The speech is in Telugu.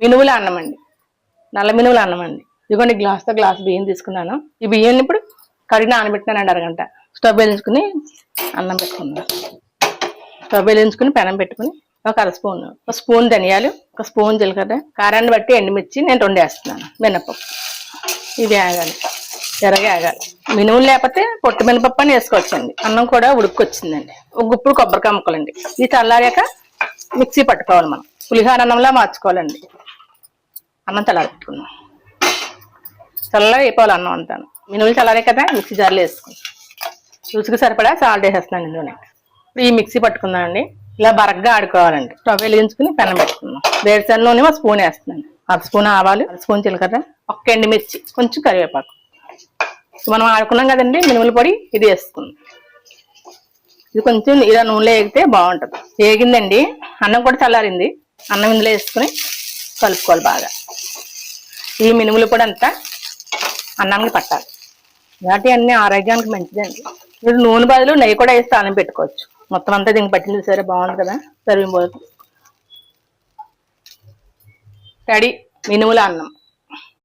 మినుముల అన్నం అండి, నల్ల మినుముల అన్నం అండి. ఇదిగోండి గ్లాస్తో గ్లాస్ బియ్యం తీసుకున్నాను. ఈ బియ్యాన్ని ఇప్పుడు కడిగి నానబెట్టినానండి అరగంట. స్టవ్ వెలించుకుని అన్నం పెట్టుకున్నాను. స్టవ్ వెలించుకుని పెనం పెట్టుకుని ఒక స్పూన్ ధనియాలు, ఒక స్పూన్ జీలకర్ర, కారాన్ని బట్టి ఎండుమిర్చి నేను 2 వేస్తున్నాను. మినపప్పు ఇవి ఆగాలి, ఎర్రగా ఆగాలి. మినుములు లేకపోతే పొట్టు మినపప్పు అని వేసుకోవచ్చండి. అన్నం కూడా ఉడుకొచ్చిందండి. ఒక గుప్పుడు కొబ్బరికాయ ముక్కలండి. ఇది చల్లారాక మిక్సీ పట్టుకోవాలి. మనం పులిహోర అన్నంలా మార్చుకోవాలండి. అన్నం చల్లారెట్టుకున్నాం. చల్లగా అయిపోవాలి అన్నం అంతాను. మినుములు చల్లారే కదా మిక్సీ జార్లో వేసుకుని రుచికి సరిపడా సాల్ట్ వేసేస్తున్నాను ఇందులోనే. ఇప్పుడు ఈ మిక్సీ పట్టుకుందామండి. ఇలా బరగ్గా ఆడుకోవాలండి. స్టవ్ వెలిగించుకుని పెనం పెట్టుకుందాం. వేరుశనగలోనే ఒక స్పూన్ వేస్తున్నాను. 1 స్పూన్ ఆవాలు, 1 స్పూన్ జీలకర్ర, 1 ఎండుమిర్చి, కొంచెం కరివేపాకు. మనం ఆడుకున్నాం కదండి మినుముల పొడి, ఇది వేసుకుందాం. ఇది కొంచెం ఇలా నూనెలో వేగితే బాగుంటుంది. వేగిందండి. అన్నం కూడా చల్లారింది. అన్నం ఇందులో వేసుకుని కలుపుకోవాలి బాగా. ఈ మినుముల పొడి అంతా అన్నానికి పట్టాలి. ఇలాంటి అన్ని ఆరోగ్యానికి మంచిదండి. ఇప్పుడు నూనె బదులు నెయ్యి కూడా వేసి తానం పెట్టుకోవచ్చు. మొత్తం అంతా దీనికి పట్టింది సరే బాగుంది కదా. సర్వింగ్ బౌల్ రెడీ మినుముల అన్నం.